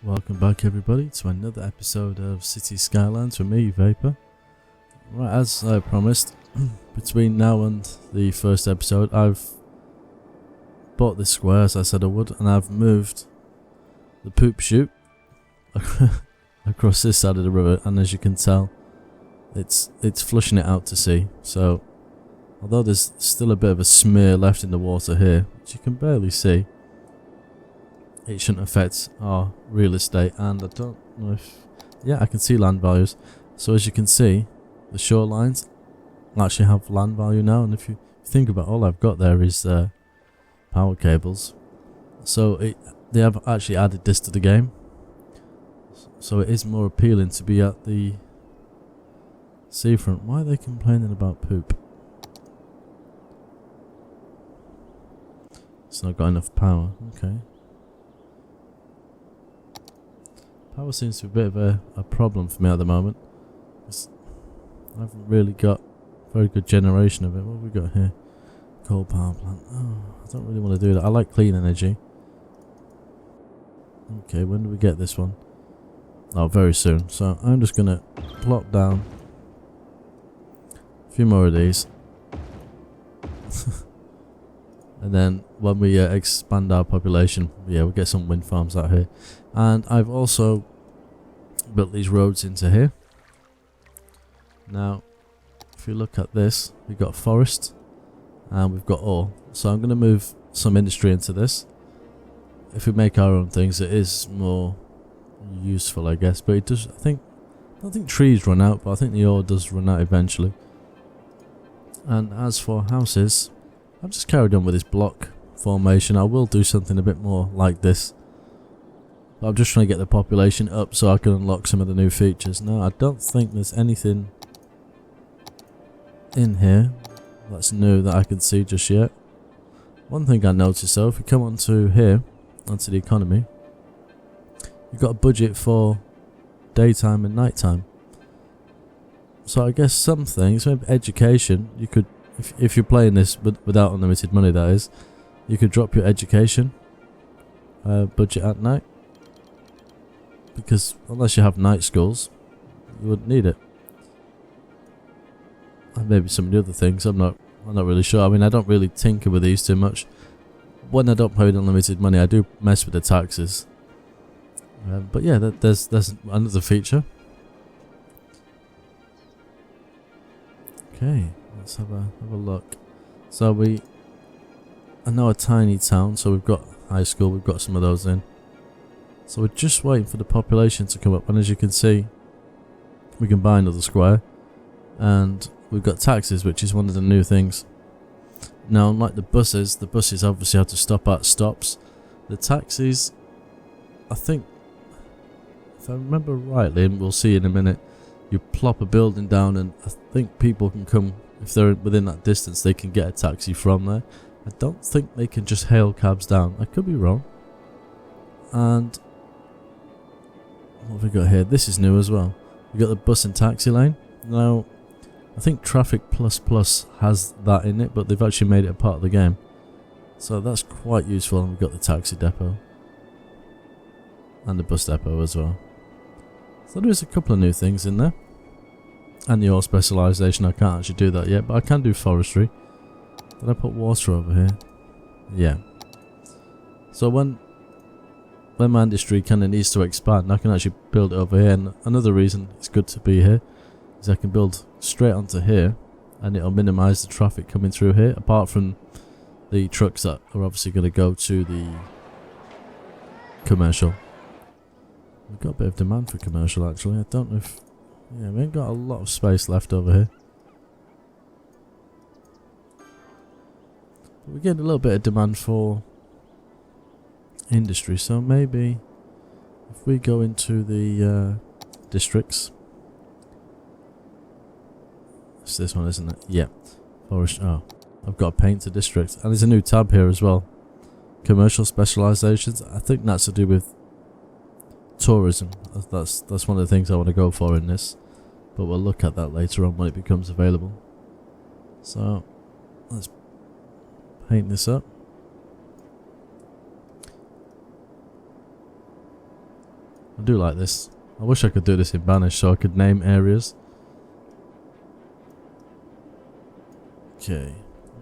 Welcome back everybody to another episode of City Skylines with me, Vapor. Right, as I promised, between now and the first episode I've bought this square as I said I would, and I've moved the poop chute across this side of the river, and as you can tell it's flushing it out to sea. So although there's still a bit of a smear left in the water here, which you can barely see, it shouldn't affect our real estate. And I don't know if... yeah, I can see land values. So as you can see, the shorelines actually have land value now. And if you think about it, all I've got there is power cables. So they have actually added this to the game. So it is more appealing to be at the seafront. Why are they complaining about poop? It's not got enough power. Okay. Power seems to be a bit of a problem for me at the moment. I haven't really got very good generation of it. What have we got here? Coal power plant. Oh, I don't really want to do that. I like clean energy. Okay, when do we get this one? Oh, very soon. So I'm just going to plop down a few more of these. And then when we expand our population, yeah, we'll get some wind farms out here. And I've also built these roads into here. Now, if you look at this, we've got forest and we've got ore. So I'm going to move some industry into this. If we make our own things, it is more useful, I guess. But it does, I don't think trees run out, but I think the ore does run out eventually. And as for houses, I've just carried on with this block formation. I will do something a bit more like this. I'm just trying to get the population up so I can unlock some of the new features. Now, I don't think there's anything in here that's new that I can see just yet. One thing I noticed though, if we come onto here, onto the economy, you've got a budget for daytime and nighttime. So I guess some things, maybe education, you could, if you're playing this without unlimited money that is, you could drop your education budget at night. Because unless you have night schools, you wouldn't need it. And maybe some of the other things, I'm not really sure. I mean, I don't really tinker with these too much. When I don't pay with unlimited money, I do mess with the taxes. But yeah, there's another feature. Okay, let's have a look. So I know a tiny town, so we've got high school, we've got some of those in. So we're just waiting for the population to come up, and as you can see, we can buy another square, and we've got taxis, which is one of the new things. Now, unlike the buses obviously have to stop at stops. The taxis, I think, if I remember rightly, and we'll see in a minute, you plop a building down, and I think people can come, if they're within that distance, they can get a taxi from there. I don't think they can just hail cabs down. I could be wrong. And what have we got here? This is new as well. We got the bus and taxi lane. Now, I think Traffic Plus has that in it, but they've actually made it a part of the game. So that's quite useful. And we've got the taxi depot. And the bus depot as well. So there is a couple of new things in there. And the ore specialisation, I can't actually do that yet, but I can do forestry. Did I put water over here? Yeah. So when my industry kind of needs to expand, I can actually build it over here. And another reason it's good to be here is I can build straight onto here, and it'll minimise the traffic coming through here, apart from the trucks that are obviously going to go to the commercial. We've got a bit of demand for commercial actually. I don't know if... yeah, we ain't got a lot of space left over here. But we're getting a little bit of demand for industry, so maybe if we go into the districts, it's this one, isn't it? Yeah, forest. Oh, I've got a paint to district, and there's a new tab here as well. Commercial specializations. I think that's to do with tourism. That's one of the things I want to go for in this, but we'll look at that later on when it becomes available. So let's paint this up. I do like this. I wish I could do this in Banish so I could name areas. Okay.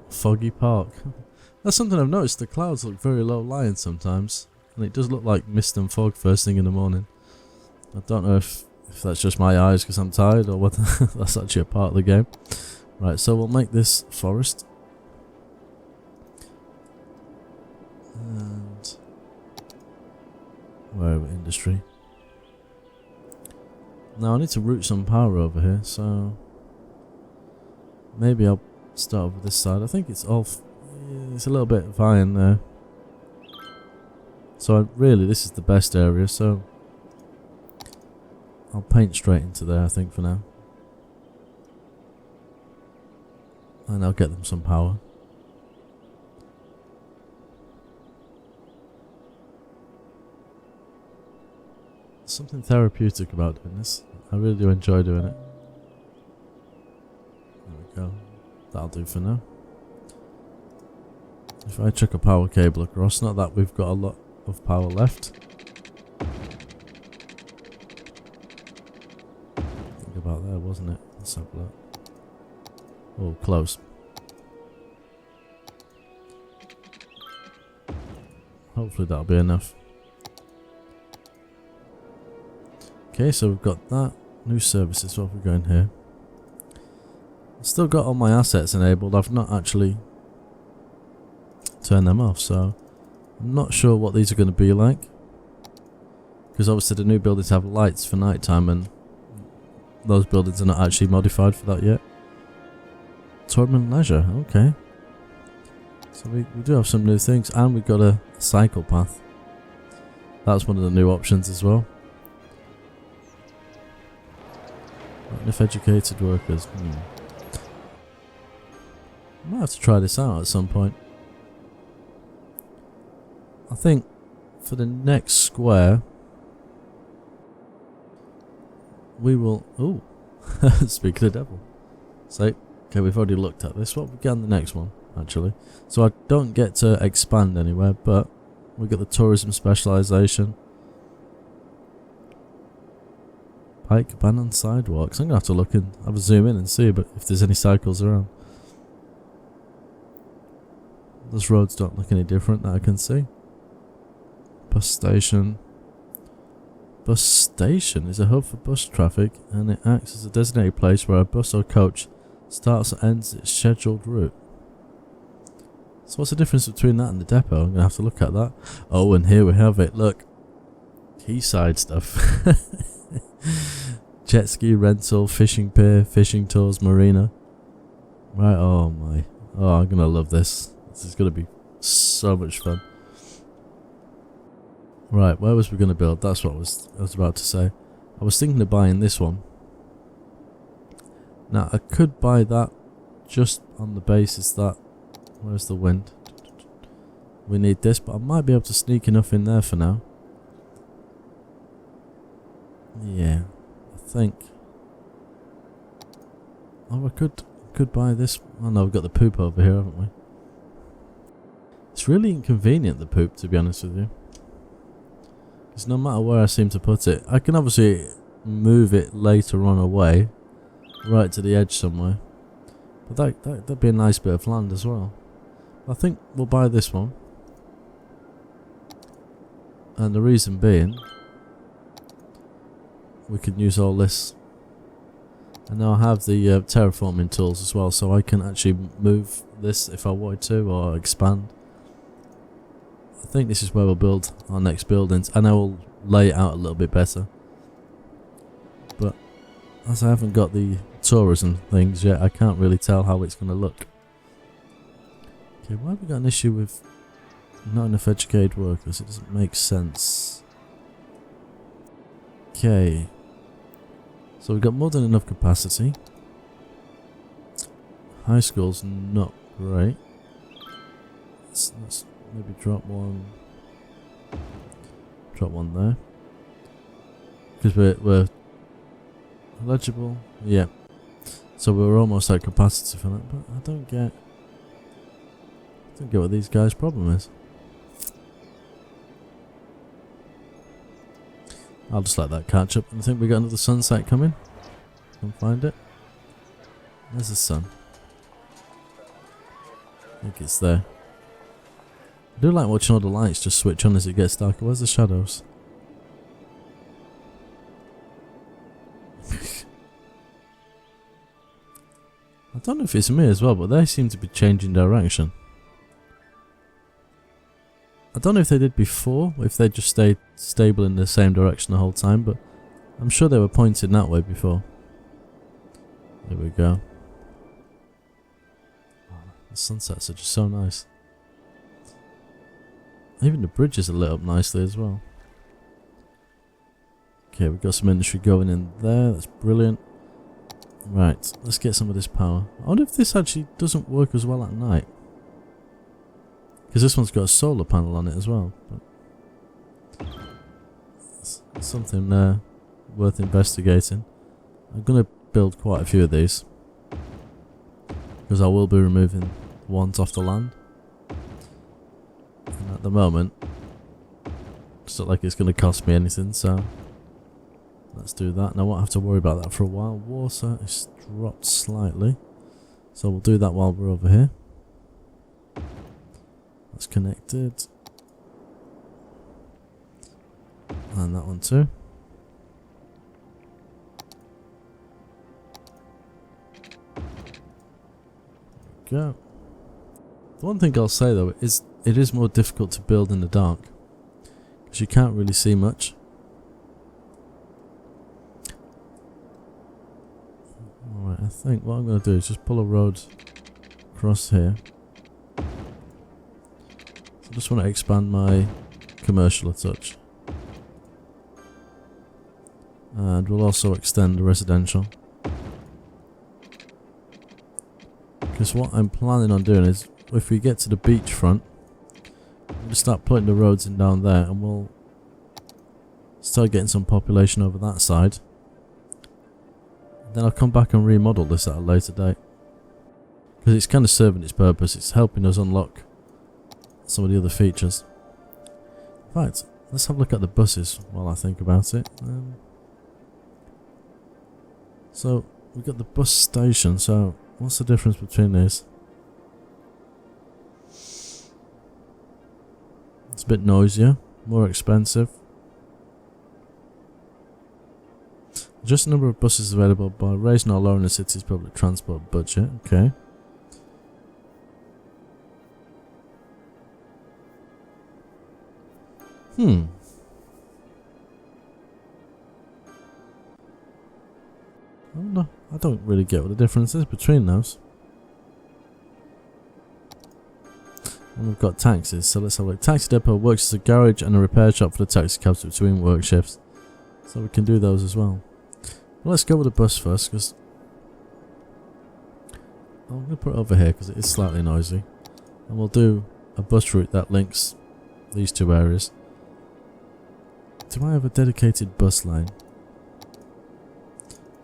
Foggy Park. That's something I've noticed. The clouds look very low lying sometimes. And it does look like mist and fog first thing in the morning. I don't know if that's just my eyes because I'm tired or whether that's actually a part of the game. Right, so we'll make this forest. And where are we? Industry. Now I need to route some power over here, so maybe I'll start with this side. I think it's all it's a little bit of iron there. So really this is the best area, so I'll paint straight into there I think for now. And I'll get them some power. Something therapeutic about doing this. I really do enjoy doing it. There we go. That'll do for now. If I chuck a power cable across, not that we've got a lot of power left. Think about there, wasn't it? Let's have a look. Oh, close. Hopefully that'll be enough. Okay, so we've got that. New services, what have we got in here? I've still got all my assets enabled. I've not actually turned them off, so I'm not sure what these are going to be like. Because obviously the new buildings have lights for nighttime and those buildings are not actually modified for that yet. Tournament leisure, okay. So we do have some new things, and we've got a cycle path. That's one of the new options as well. Not enough educated workers. I might have to try this out at some point. I think for the next square we will... Ooh, speak of the devil. So, okay, we've already looked at this. What we got on the next one, actually? So I don't get to expand anywhere, but we got the tourism specialisation. Pike, abandoned sidewalks. I'm going to have to look and have a zoom in and see if there's any cycles around. Those roads don't look any different that I can see. Bus station. Bus station is a hub for bus traffic, and it acts as a designated place where a bus or coach starts and ends its scheduled route. So what's the difference between that and the depot? I'm going to have to look at that. Oh, and here we have it. Look. Quayside stuff. Jet ski rental, fishing pier, fishing tours, marina. Right, oh my. Oh, I'm going to love this. This is going to be so much fun. Right, where was we going to build? That's what I was about to say. I was thinking of buying this one. Now, I could buy that just on the basis that... Where's the wind? We need this, but I might be able to sneak enough in there for now. Yeah, I think... Oh, I could buy this... Oh no, we've got the poop over here, haven't we? It's really inconvenient, the poop, to be honest with you. Because no matter where I seem to put it, I can obviously move it later on away, right to the edge somewhere. But that'd be a nice bit of land as well. I think we'll buy this one. And the reason being, we can use all this. And now I have the terraforming tools as well, so I can actually move this if I wanted to, or expand. I think this is where we'll build our next buildings, and I will lay it out a little bit better. But as I haven't got the tourism things yet, I can't really tell how it's going to look. Okay, why have we got an issue with not enough educated workers? It doesn't make sense. Okay. So we've got more than enough capacity. High school's not great. Let's maybe drop one there. Because we're eligible. Yeah. So we're almost at capacity for that, but I don't get what these guys' problem is. I'll just let that catch up. I think we got another sunset coming. Can't find it. There's the sun. I think it's there. I do like watching all the lights just switch on as it gets darker. Where's the shadows? I don't know if it's me as well, but they seem to be changing direction. I don't know if they did before, or if they just stayed stable in the same direction the whole time, but I'm sure they were pointing that way before. There we go. Oh, the sunsets are just so nice. Even the bridges are lit up nicely as well. Okay, we've got some industry going in there. That's brilliant. Right, let's get some of this power. I wonder if this actually doesn't work as well at night. Because this one's got a solar panel on it as well. But it's something worth investigating. I'm going to build quite a few of these. Because I will be removing ones off the land. And at the moment, it's not like it's going to cost me anything, so let's do that. And I won't have to worry about that for a while. Water is dropped slightly, so we'll do that while we're over here. That's connected. And that one too. There we go. The one thing I'll say though is it is more difficult to build in the dark, because you can't really see much. Alright, I think what I'm going to do is just pull a road across here. So I just want to expand my commercial a touch. And we'll also extend the residential. Because what I'm planning on doing is, if we get to the beachfront, we'll start putting the roads in down there, and we'll start getting some population over that side. Then I'll come back and remodel this at a later date. Because it's kind of serving its purpose. It's helping us unlock some of the other features. In fact, let's have a look at the buses while I think about it. So, we've got the bus station. So, what's the difference between these? It's a bit noisier, more expensive. Just the number of buses available by raising or lowering the city's public transport budget. Okay. I don't really get what the difference is between those. And we've got taxis, so let's have a look. Taxi depot works as a garage and a repair shop for the taxi cabs between work shifts. So we can do those as well. Well, let's go with the bus first, because I'm going to put it over here because it is slightly noisy. And we'll do a bus route that links these two areas. Do I have a dedicated bus lane?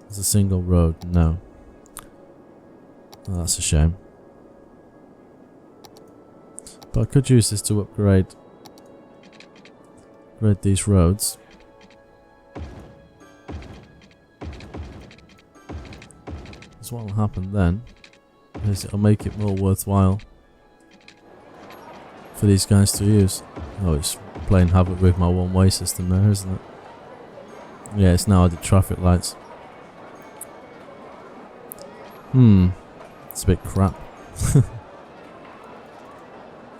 There's a single road. No. Oh, that's a shame. But I could use this to upgrade these roads. Because what will happen then is it'll make it more worthwhile for these guys to use. Oh, it's playing havoc with my one-way system there, isn't it? Yeah, it's now added traffic lights. It's a bit crap. I'll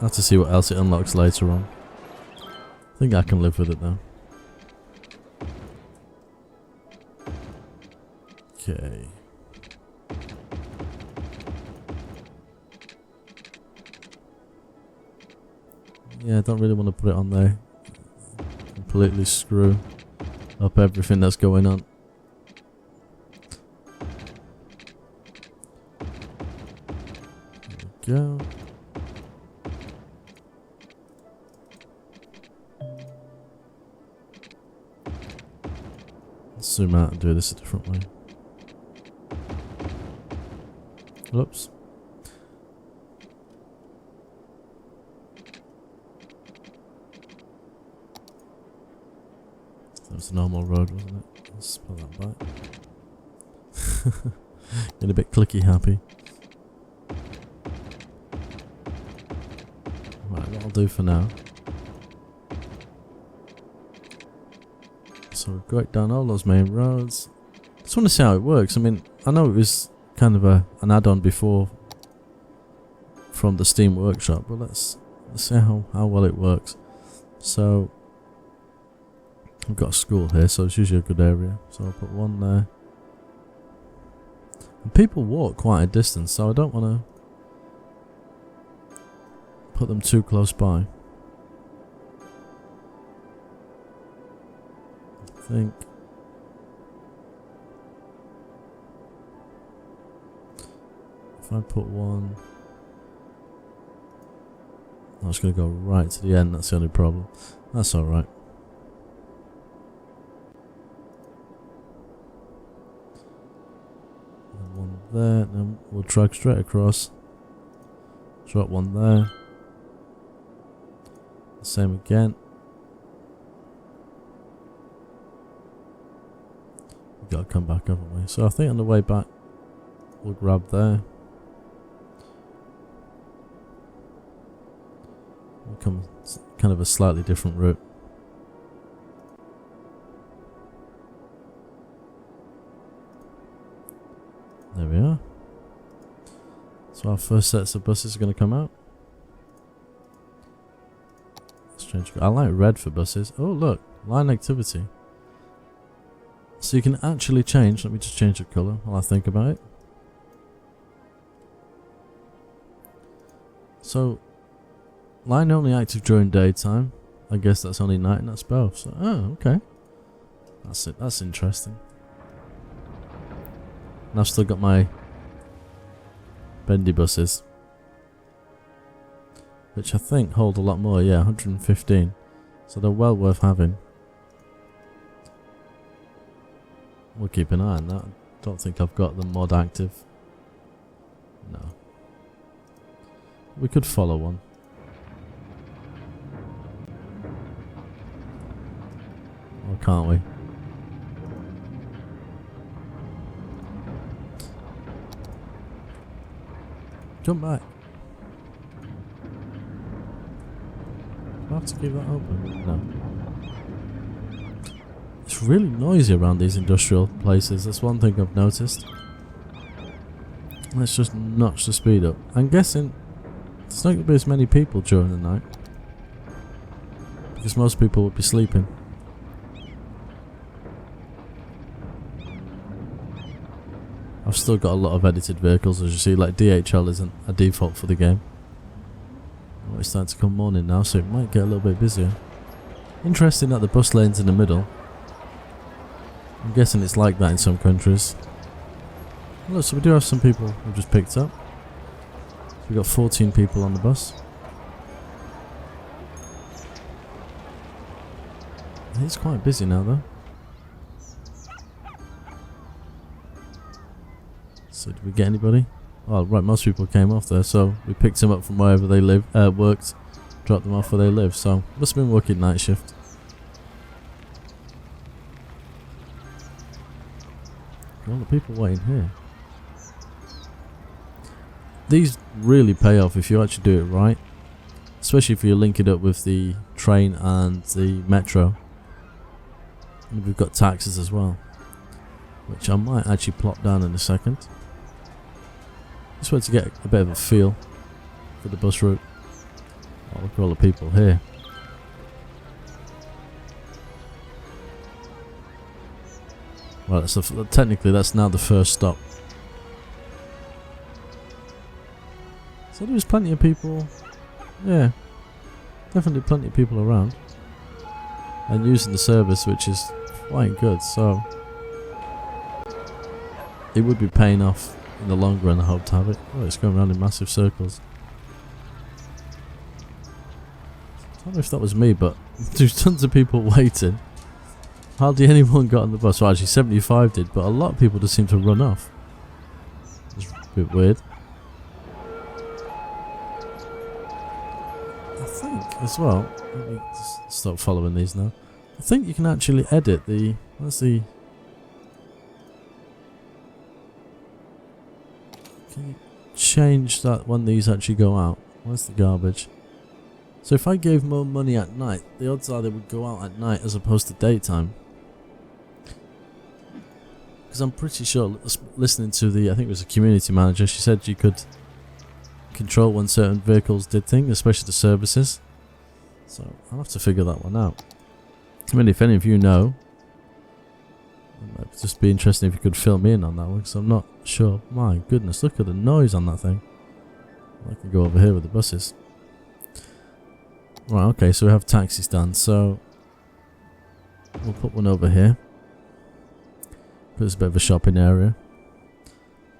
have to see what else it unlocks later on. I think I can live with it though. Okay. Yeah, I don't really want to put it on there. Completely screw up everything that's going on. There we go. Let's zoom out and do this a different way. Whoops. That was the normal road, wasn't it? Let's pull that back. Getting a bit clicky happy. Right, what I'll do for now. So we've got down all those main roads. Just want to see how it works. I mean, I know it was kind of an add-on before from the Steam Workshop, but let's see how well it works. So we've got a school here, so it's usually a good area. So I'll put one there. And people walk quite a distance, so I don't want to put them too close by. I think if I put one, I'm just going to go right to the end. That's the only problem. That's alright. One there, then we'll drag straight across. Drop one there. Same again. We've got to come back, haven't we? So I think on the way back, we'll grab there. We'll come kind of a slightly different route. There we are. So our first sets of buses are going to come out. Let's change. I like red for buses. Oh look, line activity. So you can actually change. Let me just change the colour while I think about it. So line only active during daytime. I guess that's only night and that's both. So oh okay. That's it. That's interesting. And I've still got my bendy buses, which I think hold a lot more. Yeah, 115. So they're well worth having. We'll keep an eye on that. Don't think I've got the mod active. No. We could follow one. Or can't we? Jump back. Do I have to keep that open? No. It's really noisy around these industrial places. That's one thing I've noticed. Let's just notch the speed up. I'm guessing there's not going to be as many people during the night, because most people would be sleeping. I've still got a lot of edited vehicles, as you see. Like DHL isn't a default for the game. Oh, it's starting to come morning now, so it might get a little bit busier. Interesting that the bus lane's in the middle. I'm guessing it's like that in some countries. Look, so we do have some people who just picked up. So we've got 14 people on the bus. It's quite busy now though. So did we get anybody? Oh right, most people came off there, so we picked them up from wherever they worked, dropped them off where they live, so must have been working night shift. All the people waiting here. These really pay off if you actually do it right, especially if you link it up with the train and the metro. And we've got taxis as well, which I might actually plop down in a second. Just want to get a bit of a feel for the bus route. Oh, look at all the people here. Right, so technically that's now the first stop. So there's plenty of people. Yeah, definitely plenty of people around and using the service, which is quite good. So it would be paying off in the long run, I hope to have it. Oh, it's going around in massive circles. I don't know if that was me, but there's tons of people waiting. Hardly anyone got on the bus. Well, actually 75 did, but a lot of people just seem to run off. It's a bit weird. I think as well, let me just stop following these now. I think you can actually edit the... Let's see. Can you change that when these actually go out? Where's the garbage? So if I gave more money at night, the odds are they would go out at night as opposed to daytime. Because I'm pretty sure, listening to the, I think it was a community manager, she said you could control when certain vehicles did things, especially the services. So I'll have to figure that one out. I mean, if any of you know, it might just be interesting if you could fill me in on that one, because I'm not sure. My goodness, look at the noise on that thing. I can go over here with the buses. Right, okay, so we have taxi stands, so we'll put one over here. It's a bit of a shopping area.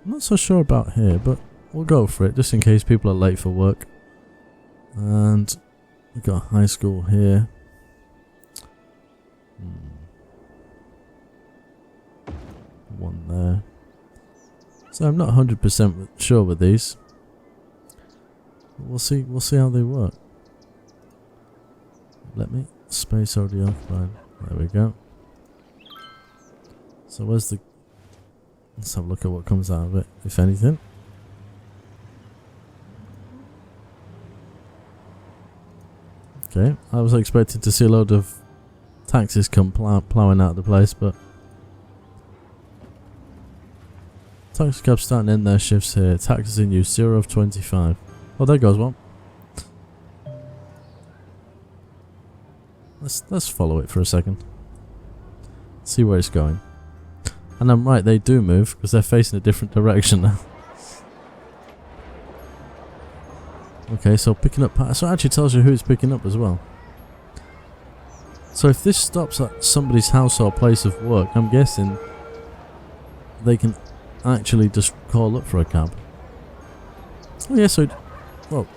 I'm not so sure about here, but we'll go for it, just in case people are late for work. And we've got a high school here. One there. So I'm not 100% sure with these. But we'll see how they work. Let me space already occupied. There we go. So where's the... Let's have a look at what comes out of it, if anything. Okay, I was expecting to see a load of taxis come ploughing out of the place, but... Taxi cabs starting in their shifts here. Taxis in use, 0 of 25. Oh, there goes one. Let's follow it for a second. See where it's going. And I'm right, they do move, because they're facing a different direction now. Okay, so picking up... So it actually tells you who it's picking up as well. So if this stops at somebody's house or place of work, I'm guessing they can actually just call up for a cab. Oh yeah, so... Whoa.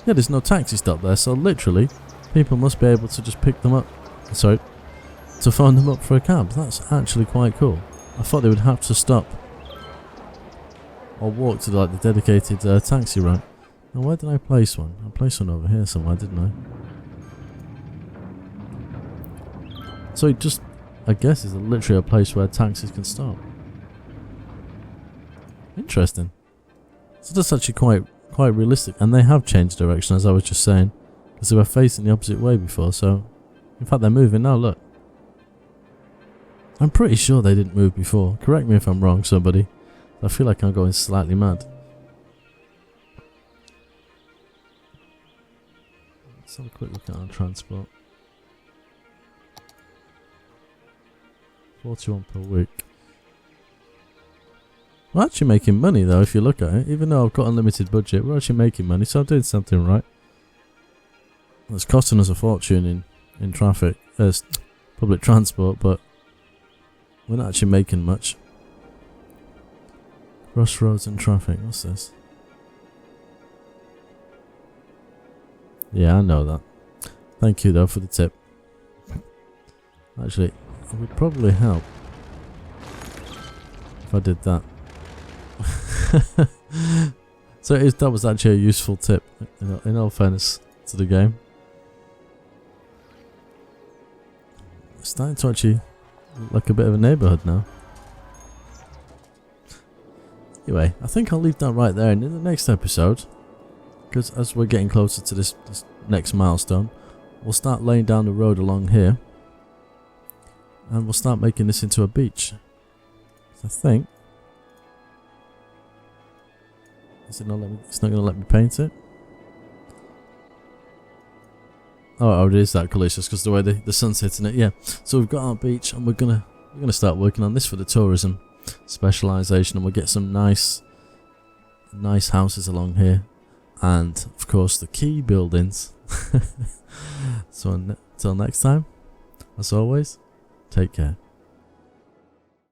Yeah, there's no taxi stop there, so literally, people must be able to just pick them up. Sorry. To phone them up for a cab. That's actually quite cool. I thought they would have to stop or walk to like the dedicated taxi route. Now where did I place one? I placed one over here somewhere, didn't I? So it just, I guess, is literally a place where taxis can stop. Interesting. So that's actually quite realistic, and they have changed direction, as I was just saying, because they were facing the opposite way before. So in fact they're moving now, look. I'm pretty sure they didn't move before. Correct me if I'm wrong, somebody. I feel like I'm going slightly mad. Let's have a quick look at our transport. 41 per week. We're actually making money though, if you look at it. Even though I've got unlimited budget, we're actually making money, so I'm doing something right. It's costing us a fortune in traffic, public transport, but we're not actually making much. Crossroads and traffic, what's this? Yeah, I know that. Thank you though for the tip. Actually, it would probably help if I did that. So that was actually a useful tip, in all fairness to the game. It's starting to actually look like a bit of a neighbourhood now. Anyway, I think I'll leave that right there, and in the next episode, because as we're getting closer to this next milestone, we'll start laying down the road along here, and we'll start making this into a beach. So I think it's not going to let me paint it. Oh, it is that colour, just because the way the sun's hitting it. Yeah. So we've got our beach, and we're gonna start working on this for the tourism specialisation, and we'll get some nice houses along here, and of course the key buildings. So until next time, as always, take care.